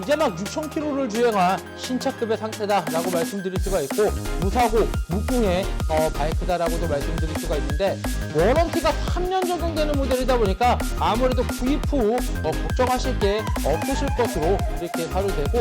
이제 막 6,000km를 주행한 신차급의 상태다라고 말씀드릴 수가 있고 무사고 무궁의 바이크다라고도 말씀드릴 수가 있는데 워런티가 3년 적용되는 모델이다 보니까 아무래도 구입 후 걱정하실 게 없으실 것으로 이렇게 사료되고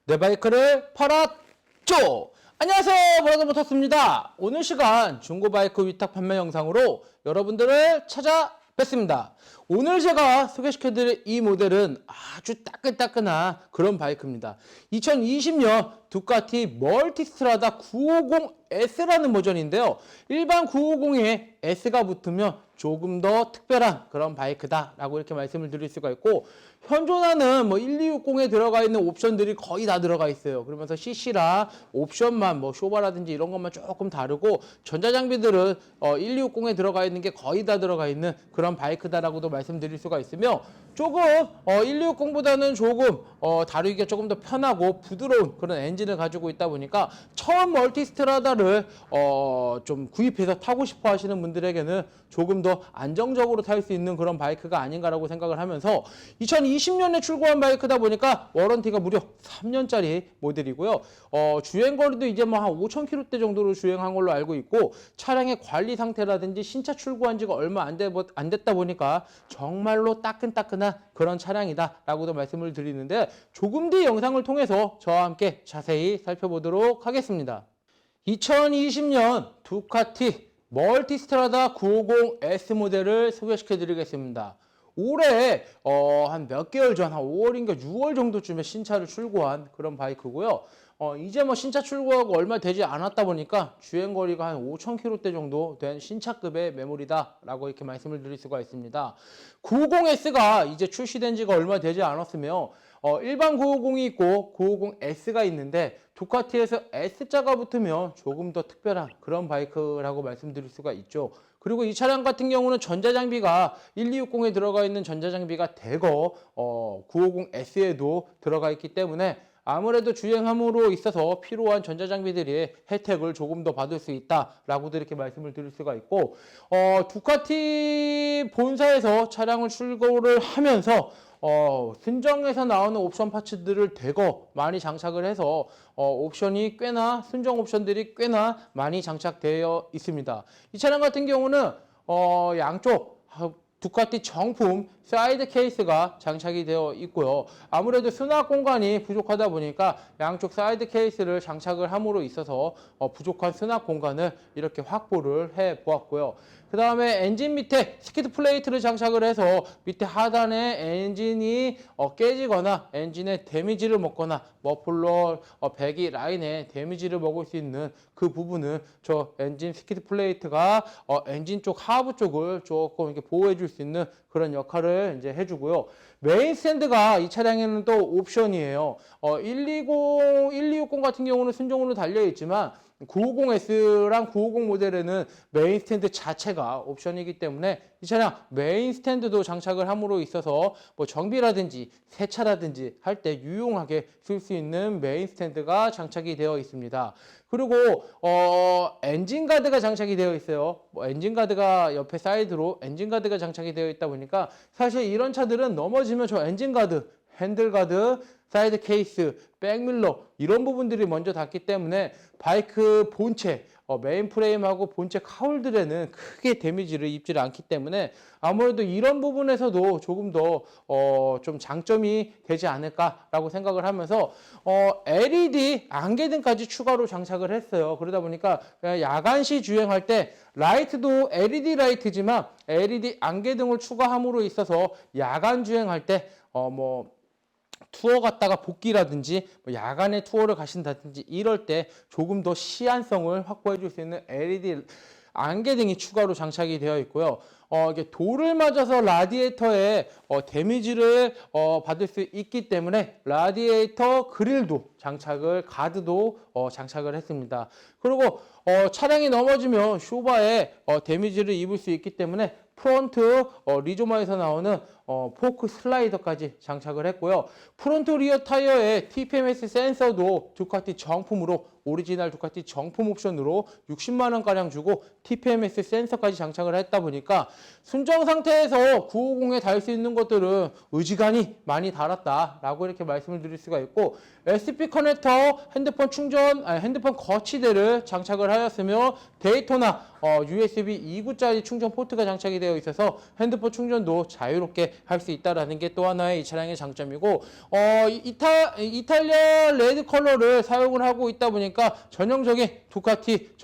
내 바이크를 팔았죠. 안녕하세요, 브라더모터스입니다. 오늘 시간 중고바이크 위탁 판매 영상으로 여러분들을 찾아뵙습니다. 오늘 제가 소개시켜드릴 이 모델은 아주 따끈따끈한 그런 바이크입니다. 2020년 두카티 멀티스트라다 950S라는 버전인데요. 일반 950에 S가 붙으면 조금 더 특별한 그런 바이크다라고 이렇게 말씀을 드릴 수가 있고, 현존하는 1260에 들어가 있는 옵션들이 거의 다 들어가 있어요. 그러면서 CC랑 옵션만 쇼바라든지 이런 것만 조금 다르고, 전자장비들은 1260에 들어가 있는 게 거의 다 들어가 있는 그런 바이크다라고도 말씀드릴 수가 있으며, 조금 1260보다는 조금 다루기가 조금 더 편하고 부드러운 그런 엔진을 가지고 있다 보니까 처음 멀티스트라다를 좀 구입해서 타고 싶어 하시는 분들에게는 조금 더 안정적으로 탈 수 있는 그런 바이크가 아닌가라고 생각을 하면서, 2020년에 출고한 바이크다 보니까 워런티가 무려 3년짜리 모델이고요. 주행거리도 이제 한 5,000km대 정도로 주행한 걸로 알고 있고, 차량의 관리 상태라든지 신차 출고한 지가 얼마 안 됐다 보니까 정말로 따끈따끈한 그런 차량이다라고도 말씀을 드리는데, 조금 뒤 영상을 통해서 저와 함께 자세히 살펴보도록 하겠습니다. 2020년 두카티 멀티스트라다 950S 모델을 소개시켜 드리겠습니다. 올해 한 몇 개월 전, 한 5월인가 6월 정도쯤에 신차를 출고한 그런 바이크고요. 이제 신차 출고하고 얼마 되지 않았다 보니까 주행거리가 한 5,000km대 정도 된 신차급의 메모리다라고 이렇게 말씀을 드릴 수가 있습니다. 950S가 이제 출시된 지가 얼마 되지 않았으며, 일반 950이 있고 950S가 있는데, 두카티에서 S자가 붙으면 조금 더 특별한 그런 바이크라고 말씀드릴 수가 있죠. 그리고 이 차량 같은 경우는 전자장비가 1260에 들어가 있는 전자장비가 대거 950S에도 들어가 있기 때문에 아무래도 주행함으로 있어서 필요한 전자장비들의 혜택을 조금 더 받을 수 있다라고도 이렇게 말씀을 드릴 수가 있고, 두카티 본사에서 차량을 출고를 하면서 순정에서 나오는 옵션 파츠들을 대거 많이 장착을 해서 옵션이 꽤나, 순정 옵션들이 꽤나 많이 장착되어 있습니다. 이 차량 같은 경우는 양쪽 두카티 정품 사이드 케이스가 장착이 되어 있고요. 아무래도 수납 공간이 부족하다 보니까 양쪽 사이드 케이스를 장착을 함으로 있어서 부족한 수납 공간을 이렇게 확보를 해 보았고요. 그 다음에 엔진 밑에 스키드 플레이트를 장착을 해서 밑에 하단에 엔진이 깨지거나 엔진에 데미지를 먹거나 머플러 배기 라인에 데미지를 먹을 수 있는 그 부분은 저 엔진 스키드 플레이트가 엔진 쪽 하부 쪽을 조금 이렇게 보호해 줄 수 있는 그런 역할을 이제 해주고요. 메인 스탠드가 이 차량에는 또 옵션이에요. 160 같은 경우는 순정으로 달려있지만 950S랑 950 모델에는 메인 스탠드 자체가 옵션이기 때문에 이 차량 메인 스탠드도 장착을 함으로 있어서 정비라든지 세차라든지 할 때 유용하게 쓸 수 있는 메인 스탠드가 장착이 되어 있습니다. 그리고 엔진 가드가 장착이 되어 있어요. 엔진 가드가 옆에 사이드로 엔진 가드가 장착이 되어 있다 보니까 사실 이런 차들은 넘어지면 저 엔진 가드, 핸들 가드, 사이드 케이스, 백밀러 이런 부분들이 먼저 닿기 때문에 바이크 본체, 메인 프레임하고 본체 카울들에는 크게 데미지를 입지 않기 때문에 아무래도 이런 부분에서도 조금 더 좀 장점이 되지 않을까라고 생각을 하면서 LED 안개등까지 추가로 장착을 했어요. 그러다 보니까 야간시 주행할 때 라이트도 LED 라이트지만 LED 안개등을 추가함으로 있어서 야간 주행할 때 투어 갔다가 복귀라든지 야간에 투어를 가신다든지 이럴 때 조금 더 시안성을 확보해 줄 수 있는 LED 안개등이 추가로 장착이 되어 있고요. 이게 돌을 맞아서 라디에이터에 데미지를 받을 수 있기 때문에 라디에이터 그릴도 가드도 장착을 했습니다. 그리고 차량이 넘어지면 쇼바에 데미지를 입을 수 있기 때문에 프론트 리조마에서 나오는 포크 슬라이더까지 장착을 했고요. 프론트 리어 타이어에 TPMS 센서도 두카티 정품으로 오리지널 두카티 정품 옵션으로 60만 원가량 주고 TPMS 센서까지 장착을 했다 보니까 순정 상태에서 950에 달 수 있는 것들은 의지간히 많이 달았다라고 이렇게 말씀을 드릴 수가 있고 SP 커넥터 핸드폰 충전, 핸드폰 거치대를 장착을 하였으며 데이토나 USB 2구짜리 충전 포트가 장착이 되어 있어서 핸드폰 충전도 자유롭게 할 수 있다는 게 또 하나의 이 차량의 장점이고 이탈리아 레드 컬러를 사용을 하고 있다 보니까 전형적인 두카티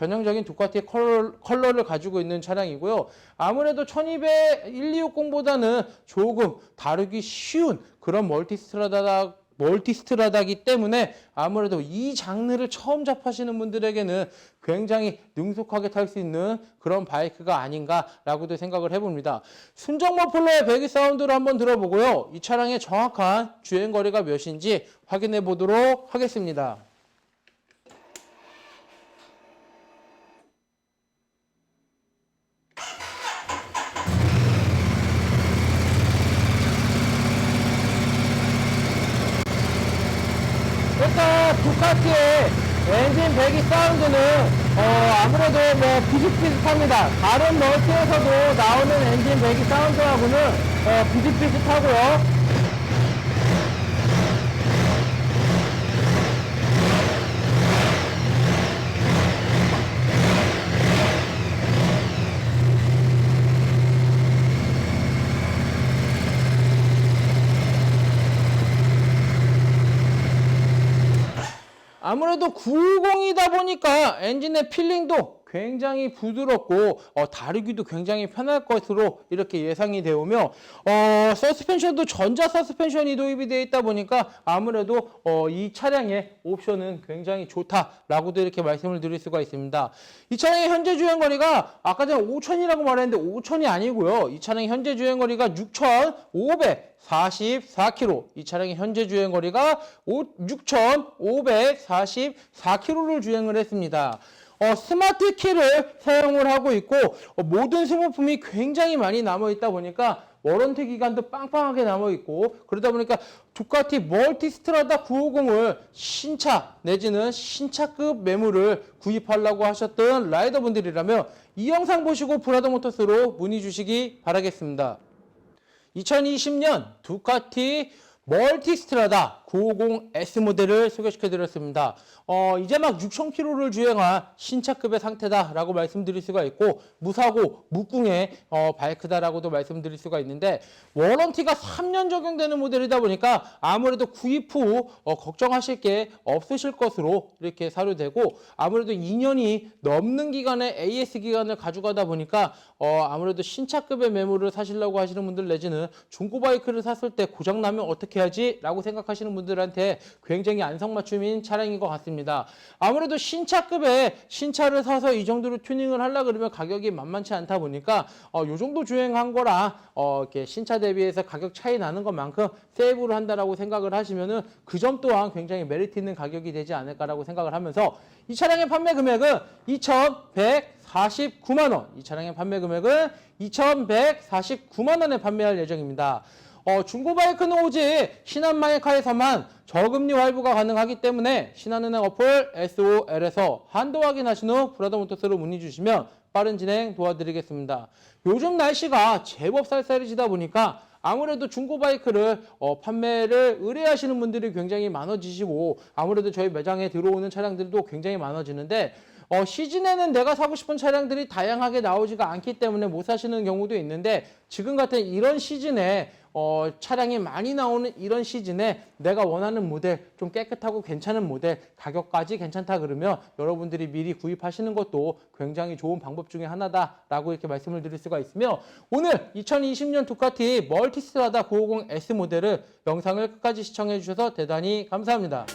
컬러를 가지고 있는 차량이고요. 아무래도 1200 1260보다는 조금 다루기 쉬운 그런 멀티스트라다기 때문에 아무래도 이 장르를 처음 접하시는 분들에게는 굉장히 능숙하게 탈 수 있는 그런 바이크가 아닌가라고도 생각을 해봅니다. 순정 머플러의 배기 사운드를 한번 들어보고요. 이 차량의 정확한 주행거리가 몇인지 확인해 보도록 하겠습니다. 일단 두카티의 엔진 배기 사운드는 아무래도 비슷비슷합니다. 다른 멀티에서도 나오는 엔진 배기 사운드하고는 비슷비슷하고요. 아무래도 950이다 보니까 엔진의 필링도 굉장히 부드럽고 다루기도 굉장히 편할 것으로 이렇게 예상이 되오며 서스펜션도 전자 서스펜션이 도입이 되어 있다 보니까 아무래도 이 차량의 옵션은 굉장히 좋다라고도 이렇게 말씀을 드릴 수가 있습니다. 이 차량의 현재 주행거리가 아까 전에 5,000이라고 말했는데 5,000이 아니고요. 이 차량의 현재 주행거리가 6,544km. 이 차량의 현재 주행거리가 6,544km를 주행을 했습니다. 스마트 키를 사용을 하고 있고 모든 소모품이 굉장히 많이 남아있다 보니까 워런티 기간도 빵빵하게 남아있고 그러다 보니까 두카티 멀티스트라다 950을 신차 내지는 신차급 매물을 구입하려고 하셨던 라이더분들이라면 이 영상 보시고 브라더 모터스로 문의 주시기 바라겠습니다. 2020년 두카티 멀티스트라다 950S 모델을 소개시켜드렸습니다. 이제 막 6,000km를 주행한 신차급의 상태다라고 말씀드릴 수가 있고 무사고 무궁의 바이크다라고도 말씀드릴 수가 있는데 워런티가 3년 적용되는 모델이다 보니까 아무래도 구입 후 걱정하실 게 없으실 것으로 이렇게 사료되고 아무래도 2년이 넘는 기간의 AS 기간을 가져가다 보니까 아무래도 신차급의 매물을 사시려고 하시는 분들 내지는 중고 바이크를 샀을 때 고장나면 어떻게 하지? 라고 생각하시는 분들한테 굉장히 안성맞춤인 차량인 것 같습니다. 아무래도 신차급의 신차를 사서 이 정도로 튜닝을 하려고 그러면 가격이 만만치 않다 보니까 이 정도 주행한 거랑 이렇게 신차 대비해서 가격 차이 나는 것만큼 세이브를 한다라고 생각을 하시면은 그 점 또한 굉장히 메리트 있는 가격이 되지 않을까라고 생각을 하면서 이 차량의 판매 금액은 2,149만 원. 이 차량의 판매 금액은 2,149만 원에 판매할 예정입니다. 중고 바이크는 오직 신한마이카에서만 저금리 할부가 가능하기 때문에 신한은행 어플 SOL에서 한도 확인하신 후 브라더 모터스로 문의 주시면 빠른 진행 도와드리겠습니다. 요즘 날씨가 제법 쌀쌀해지다 보니까 아무래도 중고 바이크를 판매를 의뢰하시는 분들이 굉장히 많아지시고 아무래도 저희 매장에 들어오는 차량들도 굉장히 많아지는데 시즌에는 내가 사고 싶은 차량들이 다양하게 나오지가 않기 때문에 못 사시는 경우도 있는데 지금 같은 이런 시즌에 차량이 많이 나오는 이런 시즌에 내가 원하는 모델, 좀 깨끗하고 괜찮은 모델, 가격까지 괜찮다 그러면 여러분들이 미리 구입하시는 것도 굉장히 좋은 방법 중에 하나다라고 이렇게 말씀을 드릴 수가 있으며 오늘 2020년 두카티 멀티스트라다 950S 모델을 영상을 끝까지 시청해 주셔서 대단히 감사합니다.